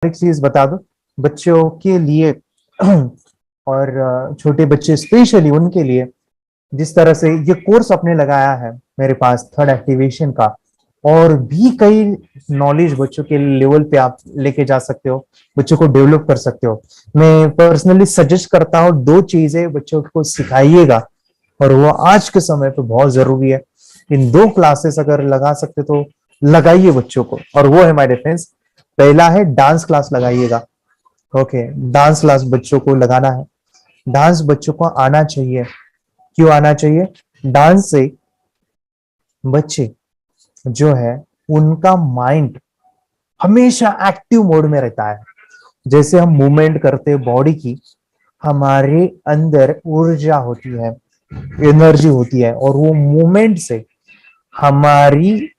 एक चीज बता दो बच्चों के लिए और छोटे बच्चे स्पेशली उनके लिए, जिस तरह से ये कोर्स आपने लगाया है मेरे पास थर्ड एक्टिवेशन का, और भी कई नॉलेज बच्चों के लेवल पे आप लेके जा सकते हो, बच्चों को डेवलप कर सकते हो। मैं पर्सनली सजेस्ट करता हूँ, दो चीजें बच्चों को सिखाइएगा और वो आज के समय पे बहुत जरूरी है। इन दो क्लासेस अगर लगा सकते तो लगाइए बच्चों को, और वो है माय डिफेंस। पहला है डांस क्लास लगाइएगा। ओके, डांस क्लास बच्चों को लगाना है। डांस बच्चों को आना चाहिए। क्यों आना चाहिए? डांस से बच्चे जो है उनका माइंड हमेशा एक्टिव मोड में रहता है। जैसे हम मूवमेंट करते हैं बॉडी की, हमारे अंदर ऊर्जा होती है, एनर्जी होती है, और वो मूवमेंट से हमारी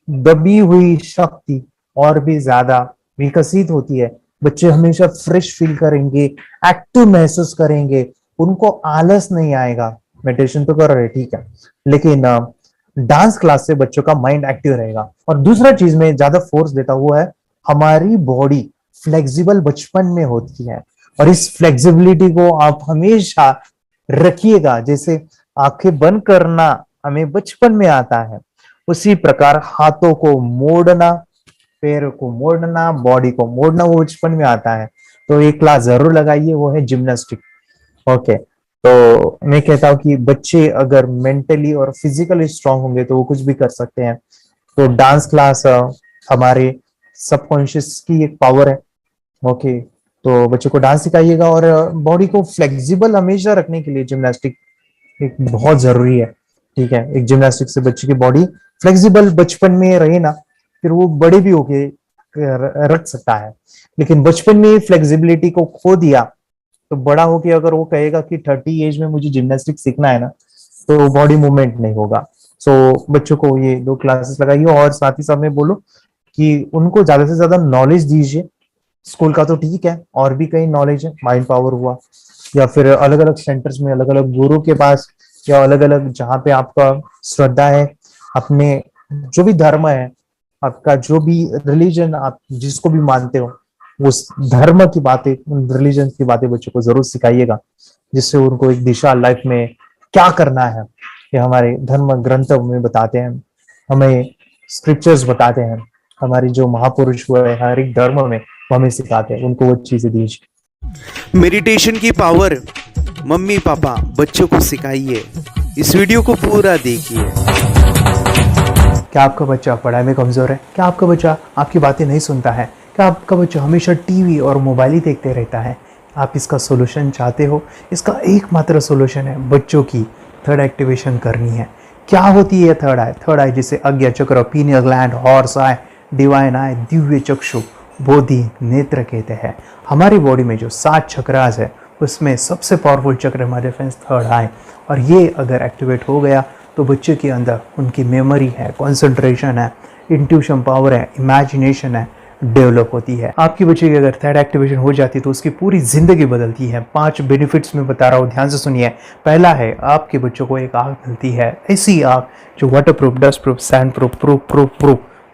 दबी हुई शक्ति और भी ज्यादा विकसित होती है। बच्चे हमेशा फ्रेश फील करेंगे, एक्टिव महसूस करेंगे, उनको आलस नहीं आएगा। मेडिटेशन तो कर रहे ठीक है, लेकिन डांस क्लास से बच्चों का माइंड एक्टिव रहेगा। और दूसरा चीज में ज्यादा फोर्स देता हुआ है, हमारी बॉडी फ्लेक्सिबल बचपन में होती है, और इस फ्लेक्सिबिलिटी को आप हमेशा रखिएगा। जैसे आंखें बंद करना हमें बचपन में आता है, उसी प्रकार हाथों को मोड़ना, पैरों को मोड़ना, बॉडी को मोड़ना वो बचपन में आता है। तो एक क्लास जरूर लगाइए, वो है जिम्नास्टिक। ओके, तो मैं कहता हूँ कि बच्चे अगर मेंटली और फिजिकली स्ट्रांग होंगे तो वो कुछ भी कर सकते हैं। तो डांस क्लास हमारे सबकॉन्शियस की एक पावर है। ओके, तो बच्चों को डांस सिखाइएगा, और बॉडी को फ्लेक्सिबल हमेशा रखने के लिए जिम्नास्टिक एक बहुत जरूरी है। ठीक है, एक जिम्नास्टिक से बच्चे की बॉडी फ्लेक्सिबल बचपन में रहे ना, फिर वो बड़े भी होके रख सकता है। लेकिन बचपन में फ्लेक्सिबिलिटी को खो दिया तो बड़ा होके अगर वो कहेगा कि 30 एज में मुझे जिम्नास्टिक सीखना है ना, तो बॉडी मूवमेंट नहीं होगा। सो बच्चों को ये दो क्लासेस लगाइए, और साथ ही साथ में बोलो कि उनको ज्यादा से ज्यादा नॉलेज दीजिए। स्कूल का तो ठीक है, और भी कई नॉलेज है, माइंड पावर हुआ, या फिर अलग अलग सेंटर्स में अलग अलग गुरु के पास, या अलग अलग जहाँ पे आपका श्रद्धा है, अपने जो भी धर्म है, आपका जो भी रिलीजन आप जिसको भी मानते हो, उस धर्म की बातें, उन रिलीजन की बातें बच्चों को जरूर सिखाइएगा, जिससे उनको एक दिशा लाइफ में क्या करना है ये हमारे धर्म ग्रंथ में बताते हैं, हमें स्क्रिप्चर्स बताते हैं, हमारी जो महापुरुष हुए हर एक धर्म में वो हमें सिखाते हैं। उनको वो चीजें दीजिए। मेडिटेशन की पावर मम्मी पापा बच्चों को सिखाइए। इस वीडियो को पूरा देखिए। क्या आपका बच्चा पढ़ाई में कमजोर है? क्या आपका बच्चा आपकी बातें नहीं सुनता है? क्या आपका बच्चा हमेशा टीवी और मोबाइल ही देखते रहता है? आप इसका सोल्यूशन चाहते हो? इसका एकमात्र सोल्यूशन है बच्चों की थर्ड एक्टिवेशन करनी है। क्या होती है थर्ड आई? थर्ड आई जिसे Ajna chakra, pineal gland, horse eye, divine eye, दिव्य चक्षु, बोधि नेत्र कहते हैं। हमारी बॉडी में जो 7 चक्रास है उसमें सबसे पावरफुल चक्र हमारे फ्रेंड्स थर्ड आई, और ये अगर एक्टिवेट हो गया तो बच्चे के अंदर उनकी मेमोरी है, कंसंट्रेशन है, इंट्यूशन पावर है, इमेजिनेशन है, डेवलप होती है। आपकी बच्चे की अगर थर्ड एक्टिवेशन हो जाती है तो उसकी पूरी जिंदगी बदलती है। 5 बेनिफिट्स में बता रहा हूँ, ध्यान से सुनिए। पहला है, आपके बच्चों को एक आँख मिलती है, ऐसी आँख जो water proof, dust proof, sand proof,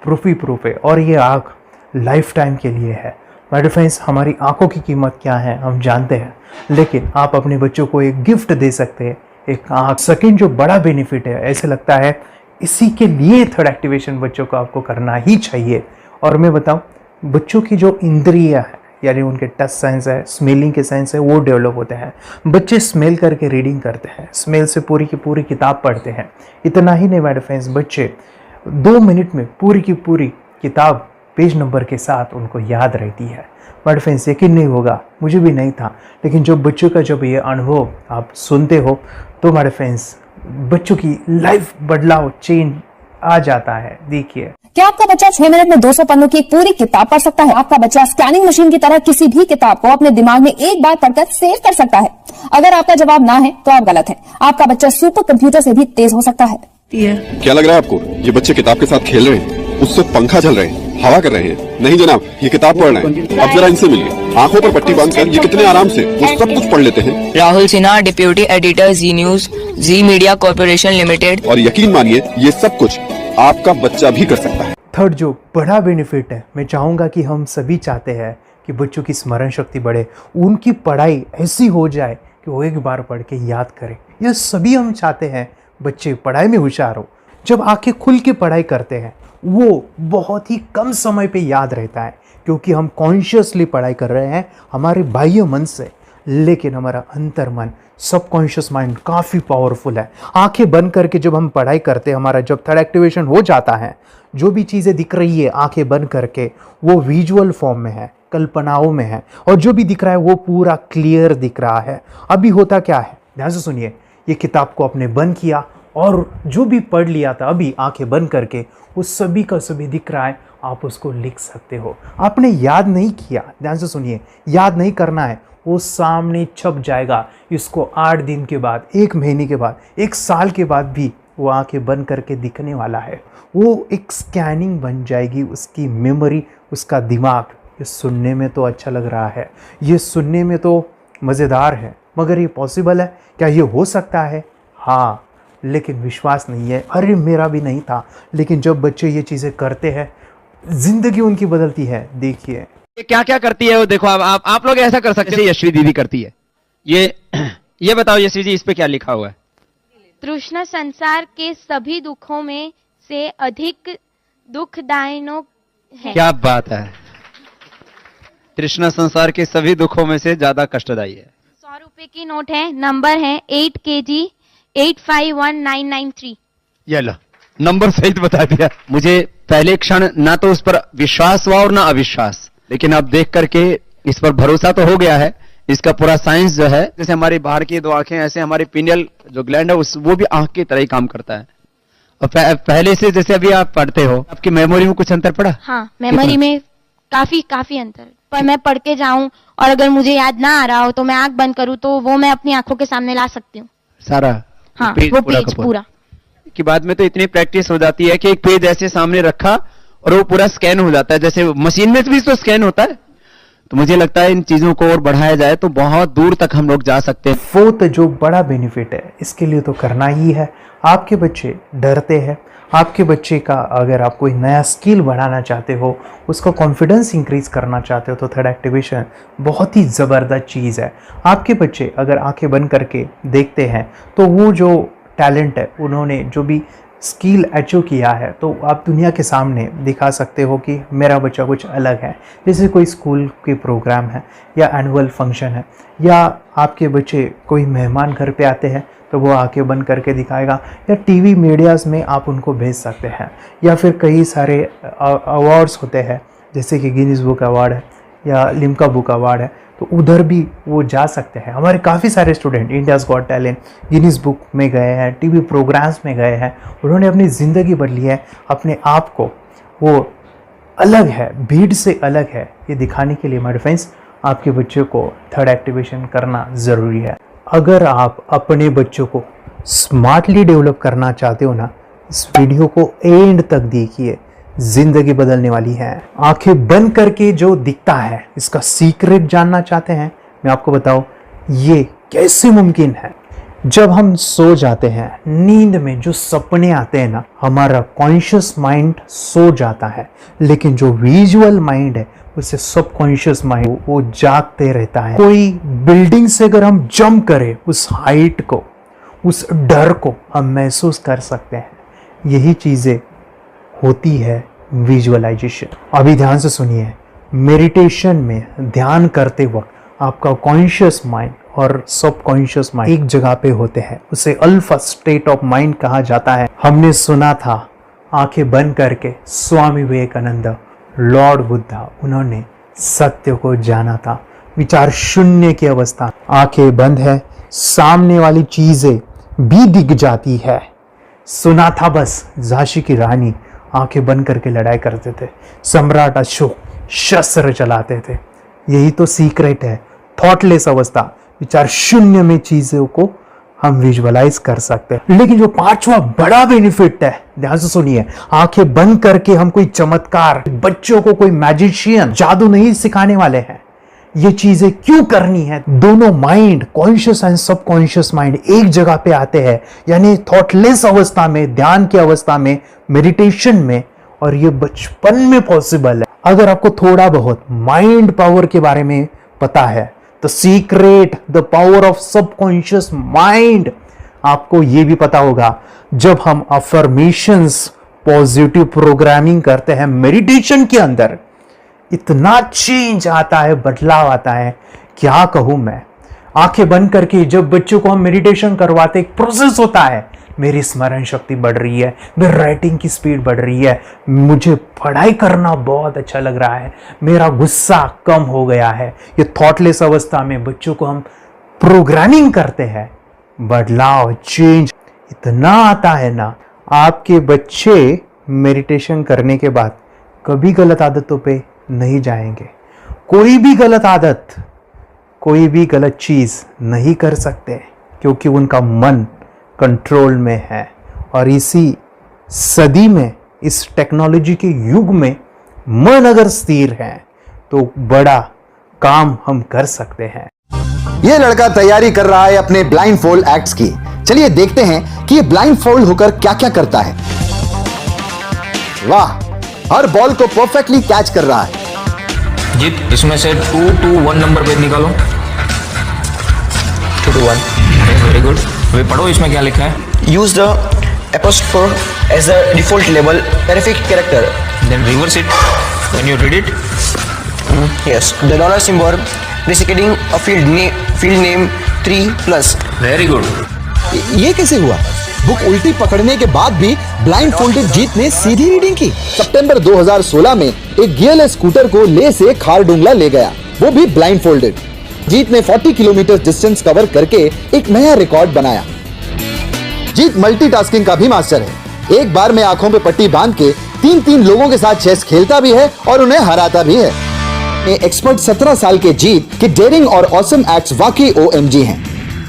proof ही प्रूफ है, और ये आँख लाइफ टाइम के लिए है। माय फ्रेंड्स, हमारी आंखों की कीमत क्या है हम जानते हैं, लेकिन आप अपने बच्चों को एक गिफ्ट दे सकते हैं, एक आँख। सेकंड जो बड़ा बेनिफिट है, ऐसे लगता है इसी के लिए थर्ड एक्टिवेशन बच्चों को आपको करना ही चाहिए। और मैं बताऊं, बच्चों की जो इंद्रियां है, यानी उनके टच सेंस है, स्मेलिंग के सेंस है, वो डेवलप होते हैं। बच्चे स्मेल करके रीडिंग करते हैं, स्मेल से पूरी की पूरी किताब पढ़ते हैं। इतना ही नहीं माय फ्रेंड्स, बच्चे 2 मिनट में पूरी की पूरी किताब पेज नंबर के साथ उनको याद रहती है। बट फ्रेंड्स, यकीन नहीं होगा, मुझे भी नहीं था, लेकिन जो बच्चों का जब ये अनुभव आप सुनते हो तो हमारे फ्रेंड्स बच्चों की लाइफ बदलाव, चेंज आ जाता है। देखिए, क्या आपका बच्चा 6 मिनट में 200 पन्नों की एक पूरी किताब पढ़ सकता है? आपका बच्चा स्कैनिंग मशीन की तरह किसी भी किताब को अपने दिमाग में एक बार पढ़कर सेव कर सकता है? अगर आपका जवाब ना है तो आप गलत है। आपका बच्चा सुपर कंप्यूटर से भी तेज हो सकता है। क्या लग रहा है आपको ये बच्चे किताब के साथ खेल रहे हैं? उससे पंखा चल रहे हैं, हवा कर रहे हैं? नहीं जनाब, ये किताब पढ़ रहे हैं। अब जरा इनसे मिलिए। आंखों पर पट्टी बांधकर ये कितने आराम से वो सब कुछ पढ़ लेते हैं। राहुल सिन्हा, डिप्यूटी एडिटर, जी न्यूज, जी मीडिया कॉर्पोरेशन लिमिटेड। और यकीन मानिए, ये सब कुछ आपका बच्चा भी कर सकता है। थर्ड जो बड़ा बेनिफिट है, मैं चाहूँगा कि हम सभी चाहते हैं कि बच्चों की स्मरण शक्ति बढ़े, उनकी पढ़ाई ऐसी हो जाए कि वो एक बार पढ़ के याद करें। यह सभी हम चाहते हैं, बच्चे पढ़ाई में होशियार हो। जब आंखें खुल के पढ़ाई करते हैं वो बहुत ही कम समय पे याद रहता है, क्योंकि हम कॉन्शियसली पढ़ाई कर रहे हैं हमारे बाह्य मन से, लेकिन हमारा अंतर मन, सबकॉन्शियस माइंड काफ़ी पावरफुल है। आंखें बंद करके जब हम पढ़ाई करते हैं, हमारा जब थर्ड एक्टिवेशन हो जाता है, जो भी चीज़ें दिख रही है आंखें बंद करके वो विजुअल फॉर्म में है, कल्पनाओं में है, और जो भी दिख रहा है वो पूरा क्लियर दिख रहा है। अभी होता क्या है, ध्यान से सुनिए, ये किताब को आपने बंद किया और जो भी पढ़ लिया था अभी आंखें बंद करके वो सभी का सभी दिख रहा है, आप उसको लिख सकते हो। आपने याद नहीं किया, ध्यान से सुनिए, याद नहीं करना है, वो सामने छप जाएगा। इसको 8 दिन के बाद, 1 महीने के बाद, 1 साल के बाद भी वो आंखें बंद करके दिखने वाला है। वो एक स्कैनिंग बन जाएगी, उसकी मेमोरी, उसका दिमाग। ये सुनने में तो अच्छा लग रहा है, ये सुनने में तो मज़ेदार है, मगर ये पॉसिबल है क्या? ये हो सकता है, हाँ, लेकिन विश्वास नहीं है। अरे मेरा भी नहीं था, लेकिन जब बच्चे ये चीज़ें करते हैं जिंदगी उनकी बदलती है। देखिए ये क्या क्या करती है वो देखो। अब आप लोग ऐसा कर सकते हैं, यशवी दीदी करती है। ये बताओ यशवी जी, इस पे क्या लिखा हुआ है? तृष्णा संसार के सभी दुखों में से अधिक दुखदायक है। क्या बात है, तृष्णा संसार के सभी दुखों में से ज्यादा कष्टदायी है। 100 रुपए की नोट है, नंबर है 8 kg 851993। ये लो, नंबर सहित बता दिया। मुझे पहले क्षण ना तो उस पर विश्वास हुआ और ना अविश्वास, लेकिन अब देख करके इस पर भरोसा तो हो गया है। इसका पूरा साइंस जो है, जैसे हमारी बाहर की 2 आंखें, ऐसे हमारी पिनियल जो ग्लैंड है वो भी आंख की तरह ही काम करता है। और पहले से जैसे अभी आप पढ़ते हो, आपकी मेमोरी में कुछ अंतर पड़ा? हाँ, मेमोरी में काफी अंतर। पर मैं पढ़ के जाऊं और अगर मुझे याद ना आ रहा हो तो मैं आंख बंद करूं तो वो मैं अपनी आंखों के सामने ला सकती हूँ सारा। हाँ, वो पेज पूरा कि बाद में तो इतनी प्रैक्टिस हो जाती है कि एक पेज ऐसे सामने रखा और वो पूरा स्कैन हो जाता है, जैसे मशीन में भी तो स्कैन होता है। तो मुझे लगता है इन चीजों को और बढ़ाया जाए तो बहुत दूर तक हम लोग जा सकते हैं। फोर्थ जो बड़ा बेनिफिट है, इसके लिए तो करना ही है। आपके बच्चे डरते हैं, आपके बच्चे का अगर आप कोई नया स्किल बढ़ाना चाहते हो, उसका कॉन्फिडेंस इंक्रीज करना चाहते हो, तो थर्ड एक्टिवेशन बहुत ही ज़बरदस्त चीज़ है। आपके बच्चे अगर आंखें बंद करके देखते हैं तो वो जो टैलेंट है, उन्होंने जो भी स्किल अचीव किया है, तो आप दुनिया के सामने दिखा सकते हो कि मेरा बच्चा कुछ अलग है। जैसे कोई स्कूल के प्रोग्राम है या एनुअल फंक्शन है, या आपके बच्चे कोई मेहमान घर पे आते हैं तो वो आंखें बंद करके दिखाएगा, या टीवी मीडियाज़ में आप उनको भेज सकते हैं, या फिर कई सारे अवार्ड्स होते हैं जैसे कि गिनीज बुक अवार्ड है या लिम्का बुक अवार्ड है, तो उधर भी वो जा सकते हैं। हमारे काफ़ी सारे student India's got talent, Guinness book में गए हैं, टीवी प्रोग्राम्स में गए हैं, उन्होंने अपनी ज़िंदगी बदली है, अपने आप को वो अलग है, भीड़ से अलग है, ये दिखाने के लिए माय फ्रेंड्स आपके बच्चों को थर्ड एक्टिवेशन करना ज़रूरी है। अगर आप अपने बच्चों को स्मार्टली डेवलप करना चाहते हो ना, इस वीडियो को एंड तक देखिए, जिंदगी बदलने वाली है। आंखें बंद करके जो दिखता है, इसका सीक्रेट जानना चाहते हैं, मैं आपको बताऊं ये कैसे मुमकिन है। जब हम सो जाते हैं, नींद में जो सपने आते हैं ना, हमारा कॉन्शियस माइंड सो जाता है, लेकिन जो विजुअल माइंड है, उसे सबकॉन्शियस माइंड वो जागते रहता है। कोई बिल्डिंग से अगर हम जंप करें, उस हाइट को, उस डर को हम महसूस कर सकते हैं। यही चीज़ें होती है विजुअलाइजेशन। अभी ध्यान से सुनिए, मेडिटेशन में ध्यान करते वक्त आपका कॉन्शियस माइंड और सबकॉन्शियस माइंड एक जगह पे होते हैं, उसे अल्फा स्टेट ऑफ माइंड कहा जाता है। हमने सुना था आंखें बंद करके स्वामी विवेकानंद, लॉर्ड बुद्धा, उन्होंने सत्य को जाना था। विचार शून्य की अवस्था, आंखें बंद है, सामने वाली चीजें भी दिख जाती है। सुना था बस, झांसी की रानी आंखें बंद करके लड़ाई करते थे, सम्राट अशोक शस्त्र चलाते थे। यही तो सीक्रेट है, थॉटलेस अवस्था, विचार शून्य में चीजों को हम विजुअलाइज कर सकते हैं। लेकिन जो 5वां बड़ा बेनिफिट है, ध्यान से सुनिए, आंखें बंद करके हम कोई चमत्कार, बच्चों को कोई मैजिशियन जादू नहीं सिखाने वाले हैं। ये चीजें क्यों करनी है? दोनों mind, conscious and subconscious mind एक जगह पे आते हैं, यानी थॉटलेस अवस्था में, ध्यान की अवस्था में, मेडिटेशन में, और ये बचपन में पॉसिबल है। अगर आपको थोड़ा बहुत माइंड पावर के बारे में पता है, the secret, the power of subconscious mind, आपको ये भी पता होगा जब हम अफर्मेशंस, पॉजिटिव प्रोग्रामिंग करते हैं मेडिटेशन के अंदर, इतना चेंज आता है, बदलाव आता है, क्या कहूं मैं। आंखें बंद करके जब बच्चों को हम मेडिटेशन करवाते, एक प्रोसेस होता है, मेरी स्मरण शक्ति बढ़ रही है, मेरी राइटिंग की स्पीड बढ़ रही है, मुझे पढ़ाई करना बहुत अच्छा लग रहा है, मेरा गुस्सा कम हो गया है। ये थॉटलेस अवस्था में बच्चों को हम प्रोग्रामिंग करते हैं, बदलाव, चेंज इतना आता है ना। आपके बच्चे मेडिटेशन करने के बाद कभी गलत आदतों पे नहीं जाएंगे। कोई भी गलत आदत, कोई भी गलत चीज नहीं कर सकते, क्योंकि उनका मन कंट्रोल में है। और इसी सदी में, इस टेक्नोलॉजी के युग में मन अगर स्थिर है तो बड़ा काम हम कर सकते हैं। ये लड़का तैयारी कर रहा है अपने ब्लाइंड फोल्ड एक्ट्स की। चलिए देखते हैं कि ये ब्लाइंड फोल्ड होकर क्या क्या करता है। वाह, हर बॉल को परफेक्टली कैच कर रहा है। जीत, इसमें से 2 to 1 नंबर पेज निकालो। 2 to 1, वेरी गुड। वे पढ़ो, इसमें क्या लिखा है। Use the apostrophe as a default label terrific character. Then reverse it when you read it. Yes, the dollar symbol designating a field name 3+. Very good. ये कैसे हुआ? Book उल्टी पकड़ने के बाद भी ब्लाइंड फोल्डेड जीत ने सीधी रीडिंग की। सितंबर 2016 में एक गियरलेस स्कूटर को ले से खारडुंगला ले गया, वो भी ब्लाइंड फोल्डेड। जीत ने 40 किलोमीटर डिस्टेंस कवर करके एक नया रिकॉर्ड बनाया। जीत मल्टीटास्किंग का भी मास्टर है। एक बार में आंखों पे पट्टी बांध के 3-3 लोगों के साथ चेस खेलता भी है और उन्हें हराता भी है। एक्सपर्ट 17 साल के जीत के डेयरिंग और ऑसम एक्ट्स वाकई OMG हैं।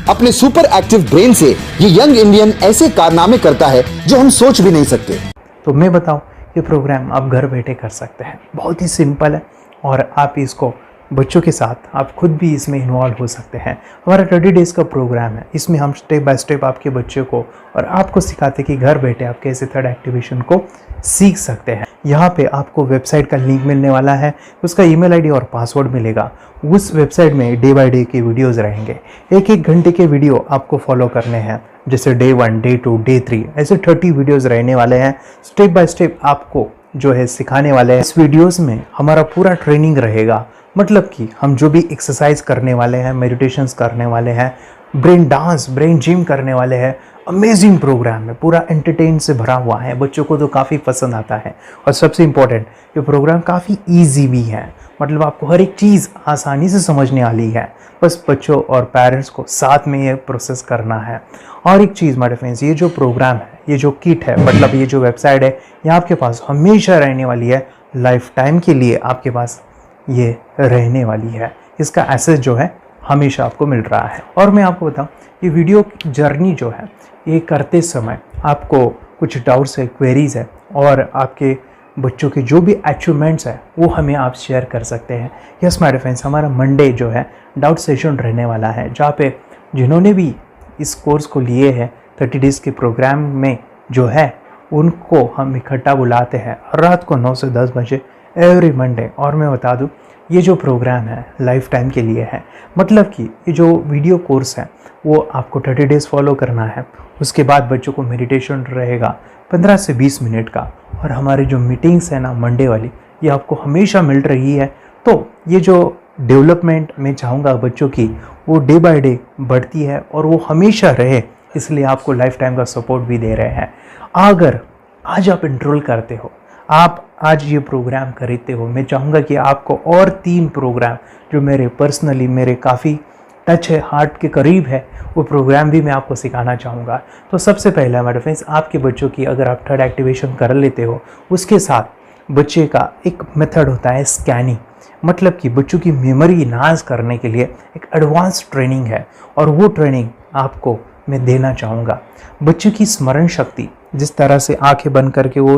अपने सुपर एक्टिव ब्रेन से ये यंग इंडियन ऐसे कारनामे करता है जो हम सोच भी नहीं सकते। तो मैं बताऊं, ये प्रोग्राम आप घर बैठे कर सकते हैं, बहुत ही सिंपल है। और आप इसको बच्चों के साथ, आप खुद भी इसमें इन्वॉल्व हो सकते हैं। हमारा 30 डेज़ का प्रोग्राम है, इसमें हम स्टेप बाय स्टेप आपके बच्चे को और आपको सिखाते हैं कि घर बैठे आप कैसे थर्ड एक्टिवेशन को सीख सकते हैं। यहाँ पे आपको वेबसाइट का लिंक मिलने वाला है, उसका ईमेल आईडी और पासवर्ड मिलेगा। उस वेबसाइट में डे बाय डे के वीडियोज़ रहेंगे, 1-1 घंटे के वीडियो आपको फॉलो करने हैं, जैसे डे 1, डे 2, डे 3, ऐसे 30 वीडियोज़ रहने वाले हैं। स्टेप बाय स्टेप आपको जो है सिखाने वाले हैं। इस वीडियोज़ में हमारा पूरा ट्रेनिंग रहेगा, मतलब कि हम जो भी एक्सरसाइज करने वाले हैं, मेडिटेशंस करने वाले हैं, ब्रेन डांस, ब्रेन जिम करने वाले हैं। अमेजिंग प्रोग्राम है, पूरा एंटरटेन से भरा हुआ है, बच्चों को तो काफ़ी पसंद आता है। और सबसे इम्पोर्टेंट, ये प्रोग्राम काफ़ी ईजी भी है, मतलब आपको हर एक चीज़ आसानी से समझने वाली है। बस बच्चों और पेरेंट्स को साथ में ये प्रोसेस करना है। और एक चीज़ मेरे फ्रेंड्स, ये जो प्रोग्राम है, ये जो किट है, मतलब ये जो वेबसाइट है, ये आपके पास हमेशा रहने वाली है, लाइफ टाइम के लिए आपके पास ये रहने वाली है। इसका एक्सेस जो है हमेशा आपको मिल रहा है। और मैं आपको बताऊं, ये वीडियो जर्नी जो है, ये करते समय आपको कुछ डाउट्स है, क्वेरीज है, और आपके बच्चों के जो भी अचीवमेंट्स है वो हमें आप शेयर कर सकते हैं। यस माय फ्रेंड्स, हमारा मंडे जो है डाउट सेशन रहने वाला है, जहाँ पे जिन्होंने भी इस कोर्स को लिए हैं 30 डेज़ के प्रोग्राम में जो है, उनको हम इकट्ठा बुलाते हैं रात को 9 से 10 बजे एवरी मंडे। और मैं बता दूं, ये जो प्रोग्राम है लाइफ टाइम के लिए है, मतलब कि ये जो वीडियो कोर्स है वो आपको 30 डेज़ फॉलो करना है। उसके बाद बच्चों को मेडिटेशन रहेगा 15 से 20 मिनट का, और हमारी जो मीटिंग्स है ना मंडे वाली, ये आपको हमेशा मिल रही है। तो ये जो डेवलपमेंट मैं चाहूँगा बच्चों की, वो डे बाय डे बढ़ती है और वो हमेशा रहे, इसलिए आपको लाइफ टाइम का सपोर्ट भी दे रहे हैं। अगर आज आप एनरोल करते हो, आप आज ये प्रोग्राम खरीदते हो, मैं चाहूँगा कि आपको और 3 प्रोग्राम जो मेरे पर्सनली मेरे काफ़ी टच है, हार्ट के करीब है, वो प्रोग्राम भी मैं आपको सिखाना चाहूँगा। तो सबसे पहला मेरे फ्रेंड्स, आपके बच्चों की अगर आप थर्ड एक्टिवेशन कर लेते हो, उसके साथ बच्चे का एक मेथड होता है स्कैनिंग, मतलब कि बच्चों की मेमोरी इन्हांस करने के लिए एक एडवांस ट्रेनिंग है, और वो ट्रेनिंग आपको मैं देना चाहूँगा। बच्चों की स्मरण शक्ति, जिस तरह से आंखें बंद करके वो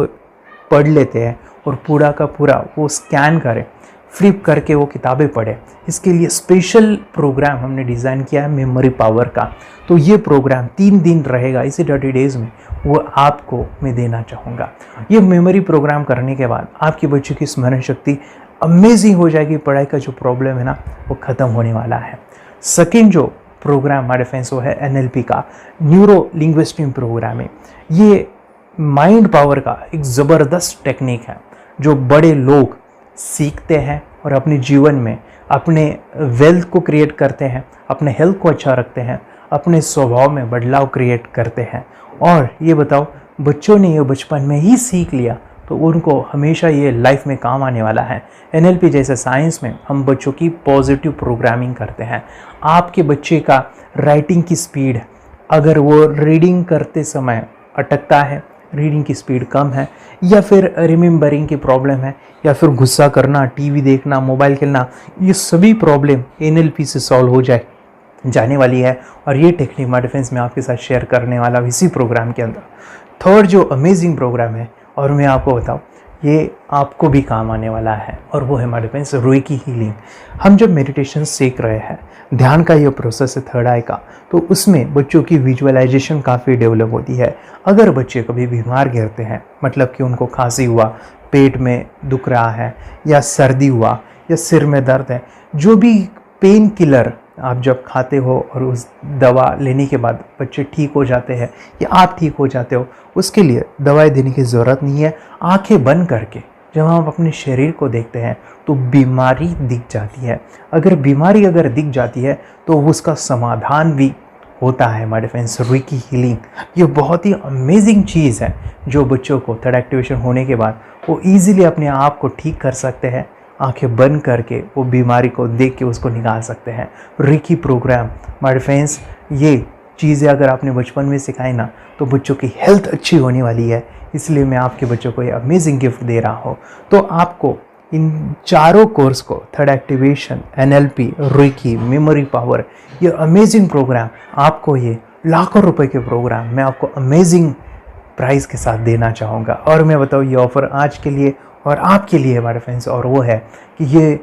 पढ़ लेते हैं और पूरा का पूरा वो स्कैन करें, फ्लिप करके वो किताबें पढ़े। इसके लिए स्पेशल प्रोग्राम हमने डिज़ाइन किया है मेमोरी पावर का। तो ये प्रोग्राम 3 दिन रहेगा, इसी 30 डेज़ में वो आपको मैं देना चाहूँगा। ये मेमोरी प्रोग्राम करने के बाद आपके बच्चों की स्मरण शक्ति अमेजिंग हो जाएगी। पढ़ाई का जो प्रॉब्लम है ना वो ख़त्म होने वाला है। सेकेंड जो प्रोग्राम हमारे फ्रेंड्स वो है NLP का, न्यूरो लिंग्विस्टिक प्रोग्राम है। ये माइंड पावर का एक ज़बरदस्त टेक्निक है जो बड़े लोग सीखते हैं और अपने जीवन में अपने वेल्थ को क्रिएट करते हैं, अपने हेल्थ को अच्छा रखते हैं, अपने स्वभाव में बदलाव क्रिएट करते हैं। और ये बताओ, बच्चों ने ये बचपन में ही सीख लिया तो उनको हमेशा ये लाइफ में काम आने वाला है। NLP जैसे साइंस में हम बच्चों की पॉजिटिव प्रोग्रामिंग करते हैं। आपके बच्चे का राइटिंग की स्पीड, अगर वो रीडिंग करते समय अटकता है, रीडिंग की स्पीड कम है, या फिर रिमेंबरिंग की प्रॉब्लम है, या फिर गुस्सा करना, टीवी देखना, मोबाइल खेलना, ये सभी प्रॉब्लम NLP से सॉल्व हो जाने वाली है। और ये टेक्निक हमारे फ्रेंड्स में आपके साथ शेयर करने वाला इसी प्रोग्राम के अंदर। थर्ड जो अमेजिंग प्रोग्राम है और मैं आपको बताऊं, ये आपको भी काम आने वाला है, और वो है हमारे फ्रेंड्स रेकी हीलिंग। हम जब मेडिटेशन सीख रहे हैं, ध्यान का ये प्रोसेस है थर्ड आई का, तो उसमें बच्चों की विजुअलाइजेशन काफ़ी डेवलप होती है। अगर बच्चे कभी बीमार गिरते हैं, मतलब कि उनको खांसी हुआ, पेट में दुख रहा है, या सर्दी हुआ, या सिर में दर्द है, जो भी पेन किलर आप जब खाते हो और उस दवा लेने के बाद बच्चे ठीक हो जाते हैं या आप ठीक हो जाते हो, उसके लिए दवाई देने की ज़रूरत नहीं है। आंखें बंद करके जब हम अपने शरीर को देखते हैं तो बीमारी दिख जाती है। अगर बीमारी दिख जाती है तो उसका समाधान भी होता है हमारे फ्रेंड्स। रेकी हीलिंग ये बहुत ही अमेजिंग चीज़ है जो बच्चों को थर्ड एक्टिवेशन होने के बाद वो ईजिली अपने आप को ठीक कर सकते हैं। आंखें बंद करके वो बीमारी को देख के उसको निकाल सकते हैं। रेकी प्रोग्राम हमारे फ्रेंड्स, ये चीज़ें अगर आपने बचपन में सिखाई ना तो बच्चों की हेल्थ अच्छी होने वाली है। इसलिए मैं आपके बच्चों को ये अमेजिंग गिफ्ट दे रहा हूँ। तो आपको इन चारों कोर्स को, third activation, NLP, reiki, memory power, ये अमेजिंग प्रोग्राम, आपको ये लाखों रुपए के प्रोग्राम मैं आपको अमेजिंग प्राइस के साथ देना चाहूँगा। और मैं बताऊँ ये ऑफ़र आज के लिए और आपके लिए हमारे फ्रेंड्स, और वो है कि ये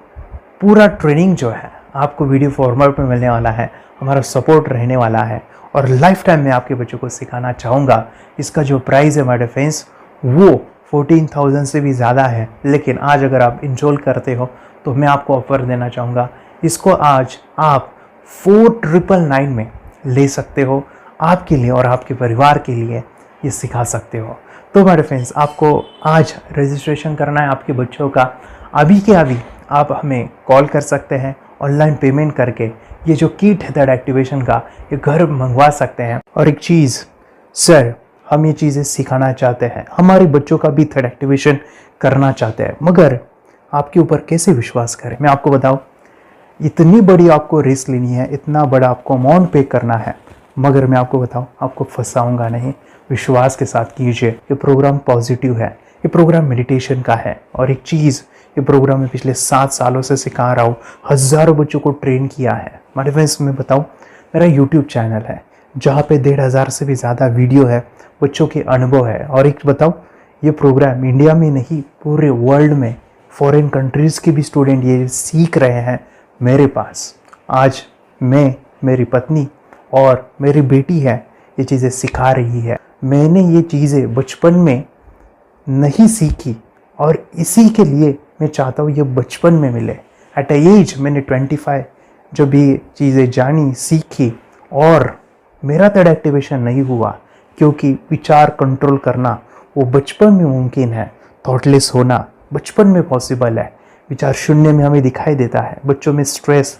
पूरा ट्रेनिंग जो है आपको वीडियो फॉर्मेट में मिलने वाला है, हमारा सपोर्ट रहने वाला है, और लाइफ टाइम में आपके बच्चों को सिखाना चाहूँगा। इसका जो प्राइस है हमारे फ्रेंड्स वो 14,000 से भी ज़्यादा है, लेकिन आज अगर आप इंजॉल करते हो तो मैं आपको ऑफ़र देना चाहूँगा। इसको आज आप 4,999 में ले सकते हो। आपके लिए और आपके परिवार के लिए ये सिखा सकते हो। तो हमारे फ्रेंड्स, आपको आज रजिस्ट्रेशन करना है आपके बच्चों का। अभी के अभी आप हमें कॉल कर सकते हैं, ऑनलाइन पेमेंट करके ये जो किट है थर्ड एक्टिवेशन का, ये घर मंगवा सकते हैं। और एक चीज़ सर, हम ये चीज़ें सिखाना चाहते हैं, हमारे बच्चों का भी थर्ड एक्टिवेशन करना चाहते हैं, मगर आपके ऊपर कैसे विश्वास करें? मैं आपको बताऊं, इतनी बड़ी आपको रिस्क लेनी है, इतना बड़ा आपको अमाउंट पे करना है, मगर मैं आपको बताऊं, आपको फंसाऊंगा नहीं। विश्वास के साथ कीजिए। ये प्रोग्राम पॉजिटिव है, ये प्रोग्राम मेडिटेशन का है। और एक चीज़, ये प्रोग्राम मैं पिछले 7 सालों से सिखा रहा हूँ, हज़ारों बच्चों को ट्रेन किया है। हमारे फ्रेंड्स, मैं बताऊँ, मेरा यूट्यूब चैनल है जहाँ पे 1,500 से भी ज़्यादा वीडियो है, बच्चों के अनुभव है। और एक बताऊँ, ये प्रोग्राम इंडिया में नहीं, पूरे वर्ल्ड में फॉरेन कंट्रीज़ के भी स्टूडेंट ये सीख रहे हैं मेरे पास। आज मैं, मेरी पत्नी और मेरी बेटी है ये चीज़ें सिखा रही है। मैंने ये चीज़ें बचपन में नहीं सीखी और इसी के लिए मैं चाहता हूँ ये बचपन में मिले। एट एज मैंने 25 जब ये चीज़ें जानी, सीखी, और मेरा थर्ड एक्टिवेशन नहीं हुआ क्योंकि विचार कंट्रोल करना वो बचपन में मुमकिन है। थॉटलेस होना बचपन में पॉसिबल है। विचार शून्य में हमें दिखाई देता है। बच्चों में स्ट्रेस,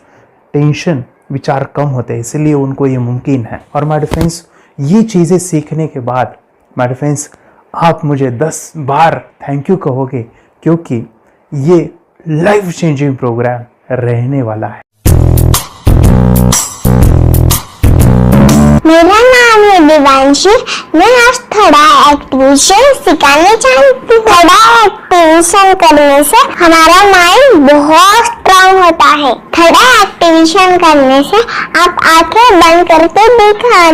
टेंशन, विचार कम होते हैं, इसलिए उनको ये मुमकिन है। और माय फ्रेंड्स, ये चीज़ें सीखने के बाद माय फ्रेंड्स, आप मुझे 10 बार थैंक यू कहोगे, क्योंकि ये लाइफ चेंजिंग प्रोग्राम रहने वाला है। मेरा नाम है दिवांशी, मैं आज थोड़ा एक्टिविशन सिखाना चाहती हूँ। थोड़ा एक्टिविशन करने से हमारा माइंड बहुत स्ट्रांग होता है। थोड़ा एक्टिविशन करने से आप आंखें बंद करके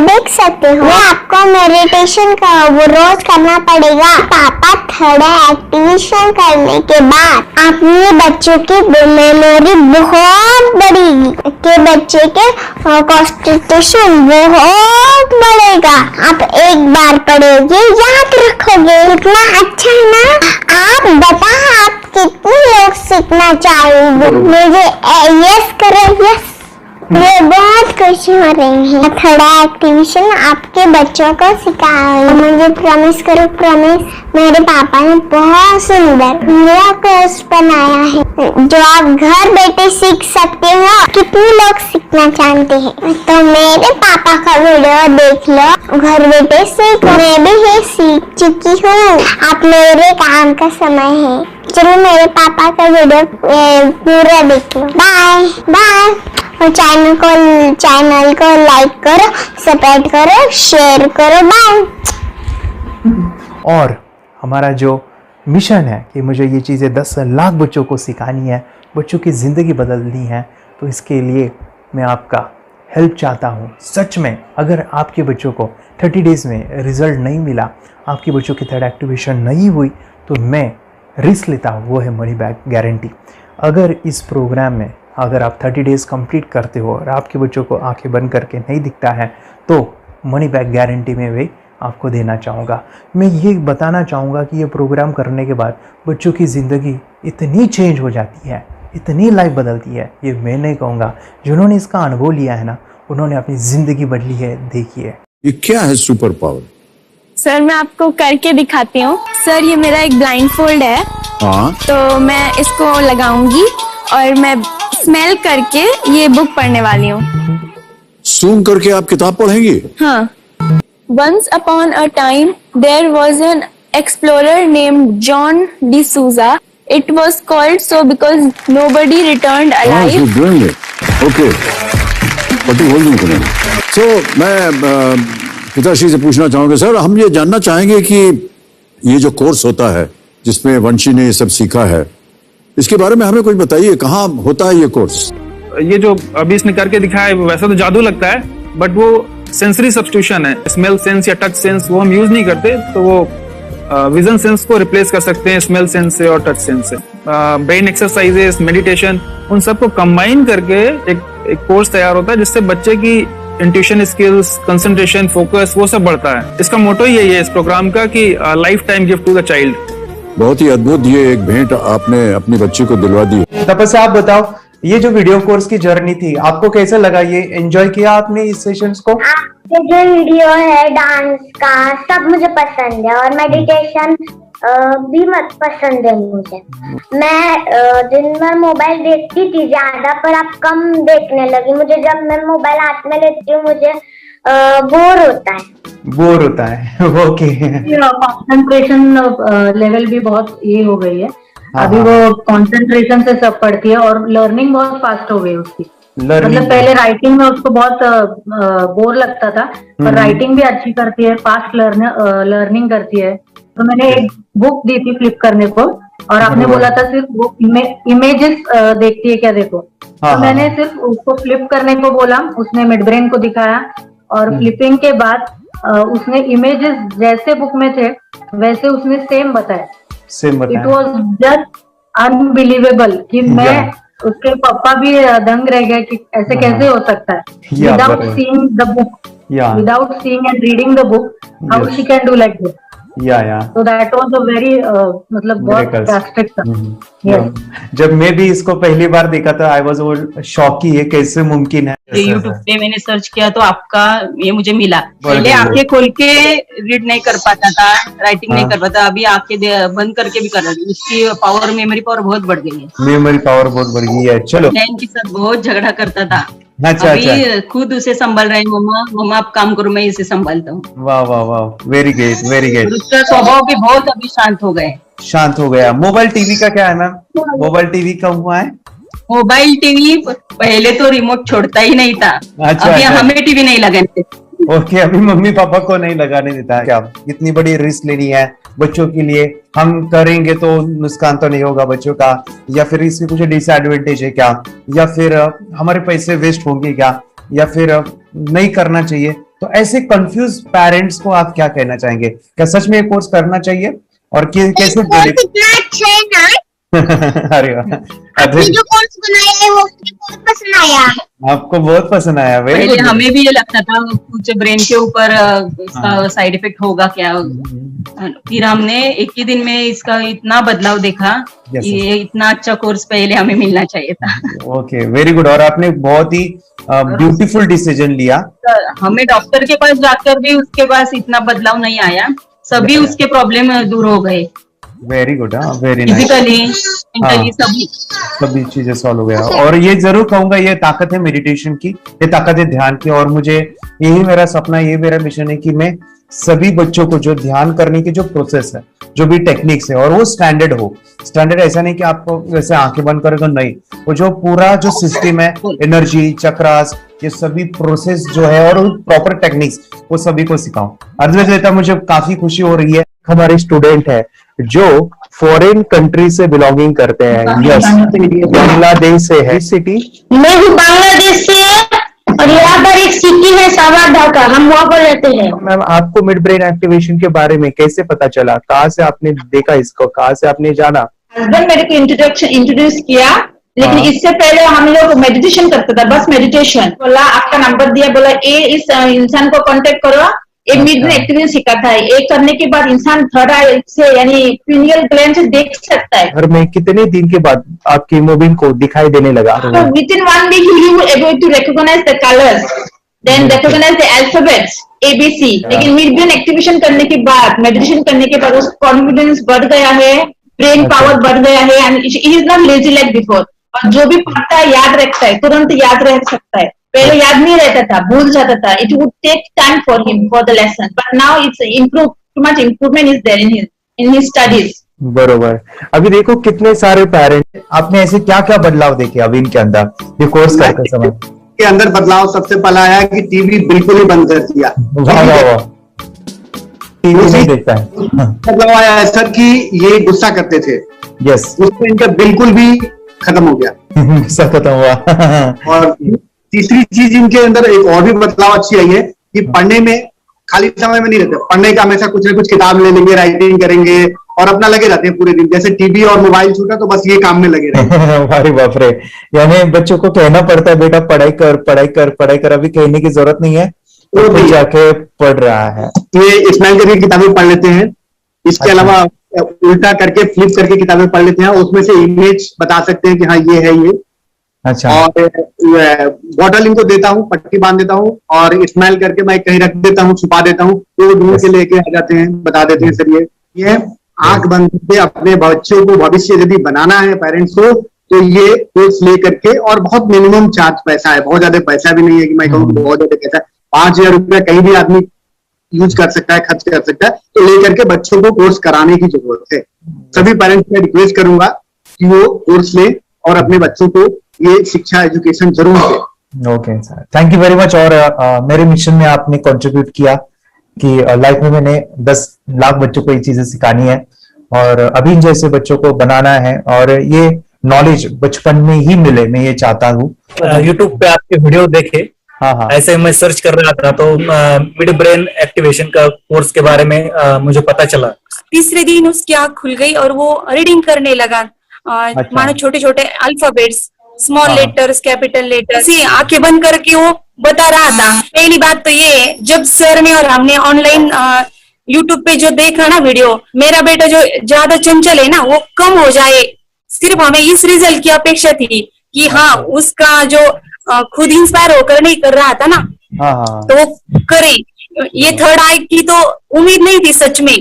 देख सकते हो। आपको मेडिटेशन का वो रोज करना पड़ेगा। पापा थोड़ा एक्टिविशन करने के बाद अपने बच्चों की मेमोरी बहुत बढ़ेगी, के बच्चे के कॉन्सेंट्रेशन बहुत बढ़ेगा। आप एक बार पढ़ोगे याद रखोगे, इतना अच्छा है ना। आप बता आप कितने लोग सीखना चाहोगे? मुझे यस करो, यस। मुझे बहुत खुशी हो रही है। थोड़ा एक्टिविशन आपके बच्चों को सिखाओ। मुझे प्रॉमिस करो, प्रॉमिस। मेरे पापा ने बहुत सुंदर मेरा कोर्स बनाया है जो आप घर बैठे सीख सकते हो। कितने लोग सीखना चाहते हैं तो मेरे पापा का वीडियो देख लो, घर बैठे सीख। मैं भी ये सीख चुकी हूँ। आप मेरे काम का समय है। चलो मेरे पापा का वीडियो पूरा देख लो। Bye bye. और चैनल को लाइक करो, सब्सक्राइब करो, शेयर करो। बाय। और हमारा जो मिशन है कि मुझे ये चीज़ें 10 लाख बच्चों को सिखानी है, बच्चों की ज़िंदगी बदलनी है, तो इसके लिए मैं आपका हेल्प चाहता हूँ। सच में अगर आपके बच्चों को 30 डेज़ में रिज़ल्ट नहीं मिला, आपके बच्चों की थर्ड एक्टिवेशन नहीं हुई, तो मैं रिस्क लेता हूँ, वो है मनी बैक गारंटी। अगर इस प्रोग्राम में अगर आप 30 डेज़ कंप्लीट करते हो और आपके बच्चों को आंखें बंद करके नहीं दिखता है, तो मनी बैक गारंटी में भी आपको देना चाहूँगा। मैं ये बताना चाहूँगा कि ये प्रोग्राम करने के बाद बच्चों की ज़िंदगी इतनी चेंज हो जाती है, इतनी लाइफ बदलती है, ये मैं नहीं कहूँगा। जिन्होंने इसका अनुभव लिया है ना, उन्होंने अपनी ज़िंदगी बदली है। देखिए ये क्या है सुपर पावर? सर मैं आपको करके दिखाती हूँ। सर ये मेरा एक ब्लाइंड फोल्ड है। हाँ, तो मैं इसको लगाऊंगी और मैं स्मेल करके ये बुक पढ़ने वाली हूँ। सूंघ करके आप किताब पढ़ेंगी? हाँ। Once upon a time, there was an explorer named John D'Souza. It was called so because nobody returned alive. you're doing it. Okay. पट्टी खोल दूँ तुम्हें। So मैं पिताश्री से पूछना चाहूँगा, सर हम ये जानना चाहेंगे कि ये जो कोर्स होता है जिसमें वंशी ने ये सब सीखा है, इसके बारे में हमें कुछ बताइए। कहाँ होता है ये कोर्स? ये जो अभी इसने करके दिखाया है वैसा तो जादू लगता है, बट वो सेंसरी सब्स्टिट्यूशन है। स्मेल सेंस या टच सेंस वो हम यूज नहीं करते, तो वो विजन सेंस को रिप्लेस कर सकते हैं स्मेल सेंस से और टच सेंस से। ब्रेन एक्सरसाइजेस, मेडिटेशन, उन सबको कंबाइन करके एक कोर्स तैयार होता है जिससे बच्चे की इंट्यूशन स्किल्स, कंसंट्रेशन, फोकस वो सब बढ़ता है। इसका मोटो ही यही है इस प्रोग्राम का कि lifetime gift to the child. बहुत ही अद्भुत ये एक भेंट आपने अपनी बच्ची को दिलवा दी। तपस्या आप बताओ, ये जो वीडियो कोर्स की जर्नी थी आपको कैसा लगा? ये एंजॉय किया आपने इस सेशंस को? आपके जो वीडियो है डांस का सब मुझे पसंद है और मेडिटेशन भी मत पसंद है मुझे। मैं दिन भर मोबाइल देखती थी ज्यादा, पर अब कम देखने लगी। मुझे जब मैं मोबाइल हाथ में लेती हूँ मुझे बोर होता है। ओके। कंसंट्रेशन लेवल भी बहुत ये हो गई है। अभी वो कंसंट्रेशन से सब पढ़ती है और लर्निंग बहुत फास्ट हो गई उसकी। मतलब पहले राइटिंग में उसको बहुत बोर लगता था, पर राइटिंग भी अच्छी करती है, फास्ट लर्निंग करती है। तो मैंने एक बुक दी थी फ्लिप करने को और आपने बोला था सिर्फ वो इमेजेस देखती है क्या, देखो। तो मैंने सिर्फ उसको फ्लिप करने को बोला, उसने मिड ब्रेन को दिखाया और फ्लिपिंग के बाद उसने इमेजेस जैसे बुक में थे वैसे उसने सेम बताया। इट वॉज जस्ट अनबिलीवेबल कि मैं उसके पापा भी दंग रह गए कि ऐसे कैसे हो सकता है। Without seeing the book, without seeing and reading the book, how she can do like this. So that was a very मतलब बहुत drastic था। जब मैं भी इसको पहली बार देखा था, आई वाज शॉक कि ये कैसे मुमकिन है। यूट्यूब पे मैंने सर्च किया तो आपका ये मुझे मिला। पहले आंखें खोल के रीड नहीं कर पाता था, राइटिंग नहीं कर पाता, अभी आंखें बंद करके भी कर रहा है। उसकी पावर, मेमोरी पावर बहुत बढ़ गई है। मेमोरी पावर बहुत बढ़ गई है। चलो, बहन के साथ बहुत झगड़ा करता था, अच्छा, अभी खुद उसे संभाल रहे हैं। मम्मा आप काम करो, मैं इसे संभालता हूँ। वाह वाह वाह, वेरी ग्रेट वेरी ग्रेट। उसका स्वभाव भी बहुत अभी शांत हो गया। मोबाइल टीवी का क्या है मैम? मोबाइल टीवी कब हुआ है? मोबाइल टीवी पहले तो रिमोट छोड़ता ही नहीं था। अभी हमें टीवी नहीं लगाने ओके, अभी मम्मी पापा को नहीं लगाने देता है क्या? इतनी बड़ी रिस्क लेनी है बच्चों के लिए, हम करेंगे तो नुकसान तो नहीं होगा बच्चों का, या फिर इसकी कुछ डिसएडवांटेज है क्या, या फिर हमारे पैसे वेस्ट होंगे क्या, या फिर नहीं करना चाहिए? तो ऐसे कंफ्यूज पेरेंट्स को आप क्या कहना चाहेंगे? क्या सच में ये कोर्स करना चाहिए और कैसे? कितना अच्छा है ना। अरे वाह, आपने जो कोर्स बनाया है वो मुझे बहुत पसंद आया। आपको बहुत पसंद आया? पहले हमें भी ये लगता था कुछ ब्रेन के ऊपर इसका साइड इफेक्ट होगा क्या, फिर हमने एक ही दिन में इसका इतना बदलाव देखा कि ये इतना अच्छा कोर्स पहले हमें मिलना चाहिए था। Okay, very good. और आपने बहुत ही ब्यूटीफुल डिसीजन लिया। हमें डॉक्टर के पास जाकर भी उसके पास इतना बदलाव नहीं आया, सभी उसके प्रॉब्लम दूर हो गए। Very good, very nice. Physically, mentally सभी चीजें सॉल्व हो गया। और ये जरूर कहूंगा, ये ताकत है मेडिटेशन की, ये ताकत है ध्यान की। और मुझे यही मेरा सपना, ये मेरा मिशन है कि मैं सभी बच्चों को जो ध्यान करने की जो प्रोसेस है, जो भी टेक्निक्स है, और वो स्टैंडर्ड हो। स्टैंडर्ड ऐसा नहीं कि आपको वैसे आंखें बंद करें तो नहीं, वो जो पूरा जो सिस्टम है, एनर्जी चक्रास, ये सभी प्रोसेस जो है और प्रॉपर टेक्निक्स, वो सभी को सिखाऊं। अद्वैत, मुझे काफी खुशी हो रही है। हमारे स्टूडेंट है जो फॉरेन कंट्री से बिलोंगिंग करते हैं। यस, बांग्लादेश से है। सिटी मैं भी बांग्लादेश से और यहाँ पर एक सिटी है सावर ढाका, हम वहाँ पर रहते हैं। मैम, आपको मिड ब्रेन एक्टिवेशन के बारे में कैसे पता चला? कहाँ से आपने देखा इसको, कहाँ से आपने जाना? हस्बैंड मेरे को इंट्रोड्यूस किया, लेकिन इससे पहले हम लोग मेडिटेशन करते थे, बस मेडिटेशन। बोला आपका नंबर दिया, बोला ये इस इंसान को कांटेक्ट करो, ये मिड ब्रेन एक्टिवेशन सिखाता है। ये करने के बाद इंसान थर्ड आई से यानी पिनियल ग्लैंड से देख सकता है। घर में कितने दिन के बाद आपकी हीमोग्लोबिन को दिखाई देने लगा? Within 1 week you able to recognise the colours, then recognise the alphabets ABC। लेकिन मिड ब्रेन एक्टिवेशन करने के बाद, मेडिटेशन करने के बाद उसका कॉन्फिडेंस बढ़ गया है, ब्रेन पावर बढ़ गया है, and he is not lazy like before. और जो भी पढ़ता है याद रखता है, तुरंत याद रह सकता है। पहले याद नहीं रहता था, भूल जाता था। It would take time for him for the lesson, but now it's improve, too much improvement is there in his studies. बरोबर। अभी देखो कितने सारे पेरेंट्स, आपने ऐसे क्या क्या बदलाव देखे अभी इनके अंदर ये कोर्स करते समय? के अंदर बदलाव सबसे पहला आया कि टीवी बिल्कुल ही बंद कर दिया। वाह वाह वाह, टीवी नहीं देखता है। बदलाव आया है सर कि ये गुस्सा करते थे। यस, उसमें इनका बिल्कुल भी खत्म हो गया। गुस्सा खत्म हुआ। और तीसरी चीज इनके अंदर एक और भी बदलाव अच्छी आई है कि पढ़ने में खाली समय में नहीं रहते, पढ़ने का हमेशा कुछ ना कुछ किताब ले लेंगे, राइटिंग करेंगे और अपना लगे रहते हैं पूरे दिन। जैसे टीवी और मोबाइल छूटा तो बस ये काम में लगे रहते। अरे बाप रे, यानी बच्चों को कहना पड़ता है बेटा पढ़ाई कर, पढ़ाई कर, पढ़ाई कर। अभी कहने की जरूरत नहीं है, वो भी जाके पढ़ रहा है। ये स्माइल करके किताबें पढ़ लेते हैं। इसके अलावा उल्टा करके, फ्लिप करके किताबें पढ़ लेते हैं, उसमें से इमेज बता सकते हैं कि हाँ ये है ये। अच्छा। और बॉटल इनको देता हूँ, पट्टी बांध देता हूँ और स्माइल करके मैं कहीं रख देता हूँ, छुपा देता हूँ, तो वो ढूंढ के लेके आ जाते हैं, बता देते हैं सर ये आंख बंद करके अपने बच्चों को भविष्य यदि बनाना है पेरेंट्स को, तो ये कोर्स ले करके। और बहुत मिनिमम चार्ज पैसा है, बहुत ज्यादा पैसा भी नहीं है कि मैं कहूँ बहुत ज्यादा पैसा है। 5,000 रुपया कहीं भी आदमी यूज कर सकता है, खर्च कर सकता है। तो लेकर के बच्चों को कोर्स कराने की जरूरत है। सभी पेरेंट्स में रिक्वेस्ट करूंगा कि वो कोर्स ले और अपने बच्चों को ये शिक्षा, एजुकेशन जरूर दे। Okay sir, thank you very much. और मेरे मिशन में आपने कंट्रीब्यूट किया कि लाइफ में मैंने 10 लाख बच्चों को ये चीजें सिखानी है और अभी जैसे बच्चों को बनाना है, और ये नॉलेज बचपन में ही मिले, मैं ये चाहता हूँ। यूट्यूब पे आपके वीडियो देखे, हाँ, ऐसे मैं सर्च कर रहा था तो मिड ब्रेन एक्टिवेशन का कोर्स के बारे में मुझे पता चला। तीसरे दिन उसकी आंख खुल गई और वो रीडिंग करने लगा। मानो छोटे छोटे alphabets, small letters, capital letters, आंखें बंद करके वो बता रहा था। पहली बात तो ये, जब सर ने और हमने ऑनलाइन यूट्यूब पे जो देखा ना वीडियो, मेरा बेटा जो ज्यादा चंचल है ना वो कम हो जाए, सिर्फ हमें इस रिजल्ट की अपेक्षा थी कि हाँ उसका जो खुद इंस्पायर होकर नहीं कर रहा था ना, तो वो करे। ये थर्ड आई की तो उम्मीद नहीं थी सच में।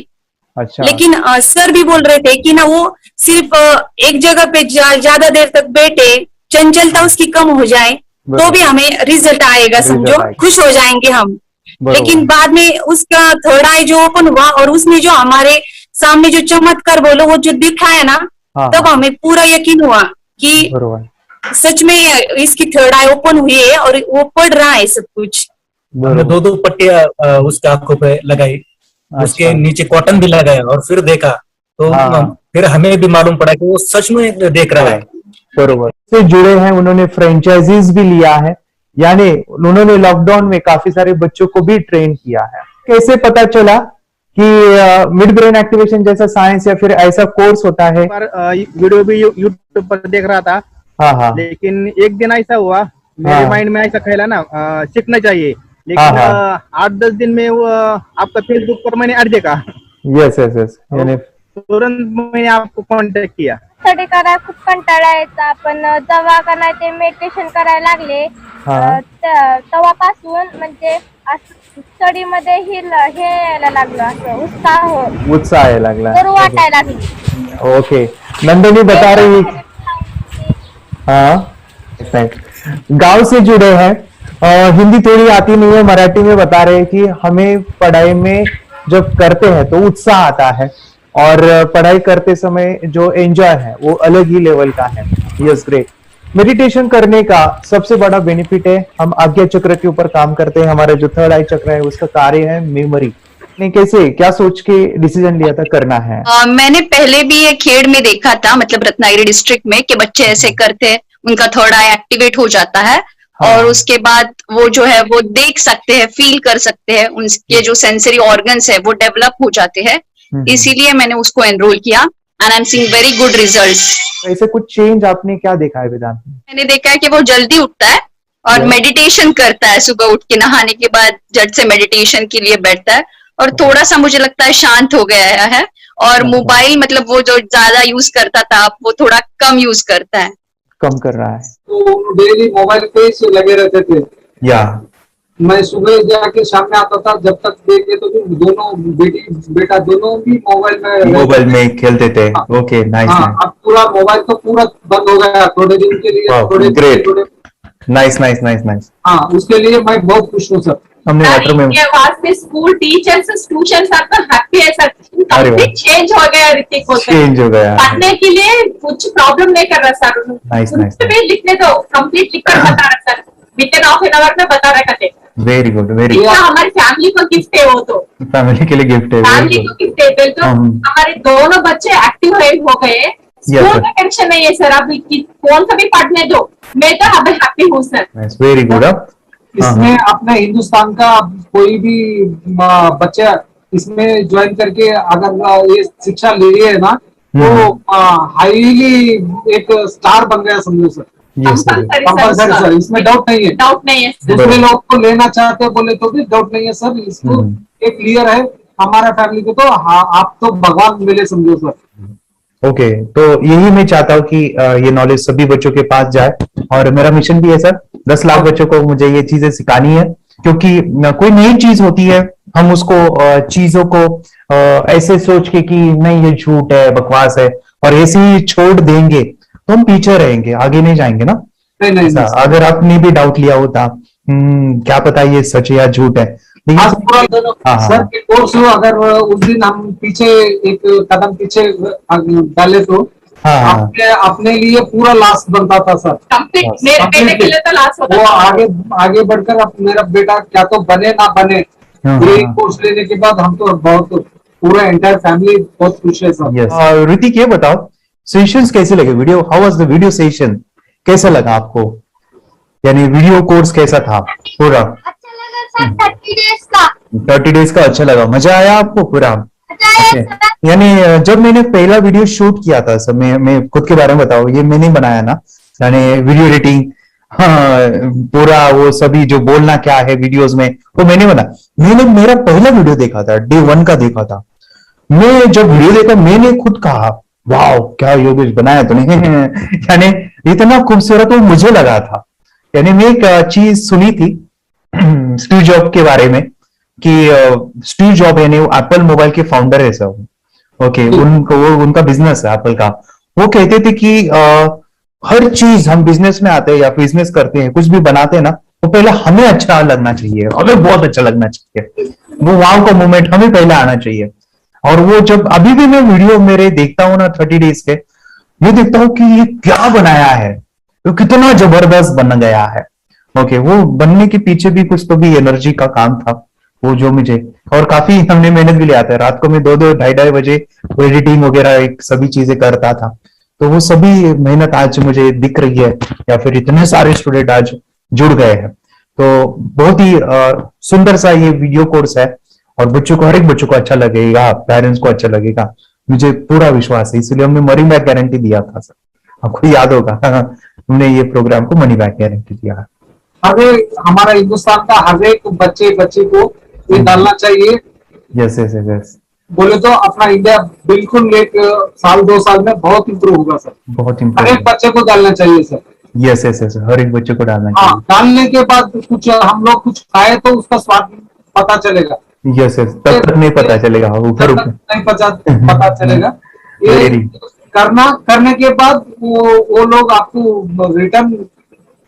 अच्छा। लेकिन सर भी बोल रहे थे कि ना वो सिर्फ एक जगह पे ज्यादा देर तक बैठे, चंचलता उसकी कम हो जाए तो भी हमें रिजल्ट आएगा, समझो खुश हो जाएंगे हम। लेकिन बाद में उसका थर्ड आई जो ओपन हुआ और उसने जो हमारे सामने जो चमत्कार बोलो वो जो दिखाया ना, तब हमें पूरा यकीन हुआ कि सच में इसकी थर्ड आई ओपन हुई है और वो पढ़ रहा है सब कुछ। हमने 2-2 पट्टियां उसके आंखों पे लगाई, उसके नीचे कॉटन भी लगाया और फिर देखा तो फिर हमें भी मालूम पड़ा कि वो सच में देख रहा है। बरोबर से जुड़े हैं, उन्होंने फ्रेंचाइजीज भी लिया है, यानी उन्होंने लॉकडाउन में काफी सारे बच्चों को भी ट्रेन किया है। कैसे पता चला कि मिड ब्रेन एक्टिवेशन जैसा साइंस या फिर ऐसा कोर्स होता है? वीडियो भी यूट्यूब पर देख रहा था। हाँ। लेकिन एक दिन ऐसा हुआ मेरे माइंड में ऐसा ख्याल ना सीखना चाहिए, लेकिन 8-10 दिन में वो आपका फेसबुक पर मैंने अर्ज देखा। यस यानी तुरंत मैंने आपको कॉन्टॅक्ट किया। स्टडी करायला खूप कंटाळा यायचा, पण जेव्हा का नाही ते मेडिटेशन करायला लागले तेव्हापासून म्हणजे स्टडी मध्ये हे यायला लागलं, असं उत्साह यायला लागला, करू वाटायला लागली। ओके, नंदिनी बता रही है गांव से जुड़े हैं, हिंदी थोड़ी आती नहीं है, मराठी में बता रहे हैं कि हमें पढ़ाई में जब करते हैं तो उत्साह आता है और पढ़ाई करते समय जो एंजॉय है वो अलग ही लेवल का है। Yes great. मेडिटेशन करने का सबसे बड़ा बेनिफिट है, हम आज्ञा चक्र के ऊपर काम करते हैं, हमारा जो थर्ड आई चक्र है उसका कार्य है मेमोरी। ने कैसे क्या सोच के डिसीजन लिया था करना है? मैंने पहले भी ये खेड़ में देखा था, मतलब रत्नागिरी डिस्ट्रिक्ट में, कि बच्चे ऐसे करते हैं, उनका थर्ड आई एक्टिवेट हो जाता है और उसके बाद वो जो है वो देख सकते हैं, फील कर सकते हैं, उनके जो सेंसरी ऑर्गन्स है वो डेवलप हो जाते हैं। इसीलिए मैंने उसको एनरोल किया and I am seeing very good results. ऐसे कुछ चेंज आपने क्या देखा है वेदांत में? मैंने देखा है कि वो जल्दी उठता है और मेडिटेशन करता है, सुबह उठ के नहाने के बाद झट से मेडिटेशन के लिए बैठता है और थोड़ा सा मुझे लगता है शांत हो गया है और मोबाइल मतलब वो जो ज्यादा यूज करता था वो थोड़ा कम यूज करता है, कम कर रहा है। तो डेली मोबाइल पे ही लगे रहते थे या मैं सुबह जाके शाम में आता था, जब तक देखे तो दोनों बेटा दोनों भी मोबाइल में खेलते थे। Okay nice. अब पूरा मोबाइल तो पूरा बंद हो गया थोड़े दिन के लिए। थोड़े नाइस। हाँ, उसके लिए मैं बहुत खुश हूँ सर। हमने लेटर में वास्ते स्कूल टीचर्स ट्यूशन आपका हैप्पी है सर, कंप्लीट चेंज हो गया ऋतिक को, चेंज हो गया, पढ़ने के लिए कुछ प्रॉब्लम नहीं कर रहा सर। नाइस लिखने दो, कंप्लीट लिखकर बता रहा sir, with in half an hour में बता रहा करते। Very good very good. हमारी फैमिली को गिफ्ट है, वो तो फैमिली के लिए गिफ्ट है, फैमिली को गिफ्ट है। तो हमारे दोनों बच्चे एक्टिव हो गए, स्कूल का टेंशन नहीं है सर, अभी कौन सा भी पढ़ने दो, मैं तो अभी हैप्पी हूँ सर। Very good. इसमें अपने हिंदुस्तान का कोई भी बच्चा इसमें ज्वाइन करके अगर ये शिक्षा ले रही है ना तो हाईली एक स्टार बन गया समझो सर। कंपल्सरी सर, इसमें डाउट नहीं है। दूसरे लोग को लेना चाहते बोले तो भी डाउट नहीं है सर, इसको एक क्लियर है हमारा फैमिली को, तो आप तो भगवान मिले समझो सर। ओके, तो यही मैं चाहता हूँ कि ये नॉलेज सभी बच्चों के पास जाए और मेरा मिशन भी है सर, 10 लाख बच्चों को मुझे ये चीजें सिखानी है, क्योंकि कोई नई चीज होती है हम उसको चीजों को ऐसे सोच के कि नहीं ये झूठ है, बकवास है और ऐसे ही छोड़ देंगे तो हम पीछे रहेंगे, आगे नहीं जाएंगे ना। नहीं। अगर आपने भी डाउट लिया होता क्या पता ये सच है या झूठ है, सर के कोर्स अगर उस दिन हम पीछे एक कदम पीछे डाले तो अपने लिए पूरा लास्ट बनता था सर, मेरे बेटे के लिए तो लास्ट होता वो आगे बढ़कर अब मेरा बेटा क्या तो बने ना बने, ये कोर्स लेने के बाद हम तो बहुत पूरा एंटायर फैमिली बहुत खुश है सर। ऋतिक ये बताओ सेशंस कैसे लगे, video how was the video session, कैसा लगा आपको, यानी वीडियो कोर्स कैसा था पूरा? अच्छा लगा सर, 30 डेज का अच्छा लगा, मजा आया आपको पूरा? यानी जब मैंने पहला वीडियो शूट किया था सर, मैं खुद के बारे में बताऊं, ये मैंने बनाया ना, यानी वीडियो एडिटिंग, पूरा वो सभी जो बोलना क्या है वीडियोस में वो मैंने बना। मैंने मेरा पहला वीडियो देखा था, डे 1 का देखा था, मैं जब वीडियो देखा मैंने खुद कहा वाह क्या योगेश बनाया तो नहीं यानी इतना खूबसूरत वो मुझे लगा था। यानी मैं एक चीज सुनी थी स्टीव जॉब के बारे में कि स्टीव जॉब यानी एप्पल मोबाइल के फाउंडर है सब, ओके, उनका बिजनेस है एप्पल का। वो कहते थे कि हर चीज हम बिजनेस में आते हैं या बिजनेस करते हैं, कुछ भी बनाते हैं ना, तो पहले हमें अच्छा लगना चाहिए, हमें बहुत अच्छा लगना चाहिए, वो वाव का मोमेंट हमें पहले आना चाहिए। और वो जब अभी भी मैं वीडियो मेरे देखता हूँ ना 30 डेज के, मैं देखता हूँ कि ये क्या बनाया है, तो कितना जबरदस्त बन गया है। ओके, वो बनने के पीछे भी कुछ तो भी एनर्जी का काम था वो, जो मुझे, और काफी हमने मेहनत भी लिया था। रात को मैं 2-2 ढाई बजे वो एडिटिंग वगैरह एक सभी चीजें करता था। तो वो सभी मेहनत आज मुझे दिख रही है, या फिर इतने सारे स्टूडेंट आज जुड़ गए हैं। तो बहुत ही सुंदर सा ये वीडियो कोर्स है, और बच्चों को, हर एक बच्चों को अच्छा लगेगा, पेरेंट्स को अच्छा लगेगा, मुझे पूरा विश्वास है। इसलिए हमने मनी बैक गारंटी दिया था सर, आपको याद होगा हमने ये प्रोग्राम को मनी बैक गारंटी दिया है। हमारा हिंदुस्तान का हर एक बच्चे को ये डालना चाहिए। यस यस यस, बोले तो अपना इंडिया बिल्कुल एक साल 2 साल में बहुत इम्प्रूव होगा सर। बहुत हर इम्प्रूव, एक बच्चे को डालना चाहिए सर। यस यस यस, हर एक बच्चे को डालना हाँ, चाहिए। डालने के बाद कुछ हम लोग कुछ खाए तो उसका स्वाद पता चलेगा। यस यस, तब तक नहीं पता चलेगा, ऊपर ऊपर नहीं पता चलेगा। ये करने के बाद वो लोग आपको रिटर्न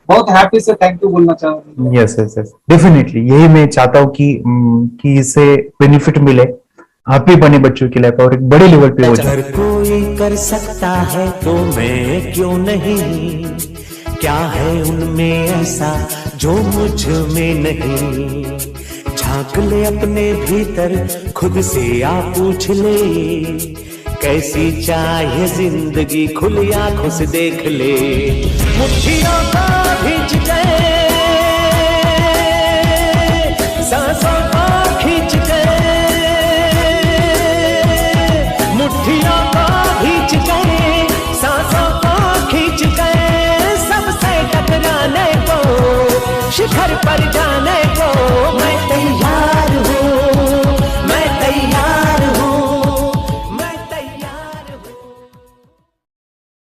बहुत हैप्पी से थैंक यू बोलना चाहूंगा। यस यस यस, डेफिनेटली यही मैं चाहता हूँ कि इससे बेनिफिट मिले, हैप्पी बने बच्चों की लाइफ, और एक बड़े लेवल पे हो जाए। अगर कोई कर सकता है तो मैं क्यों नहीं, क्या है उनमें ऐसा जो मुझ में नहीं। झांक ले अपने भीतर, खुद से आ पूछ ले, कैसी चाहे जिंदगी, खुली आंखों से देख ले। मुट्ठियों को खींच गए, सांसों को खींच गए, मुट्ठियों को खींच गए, सांसों को खींच गए, सबसे टकराने को शिखर पर जा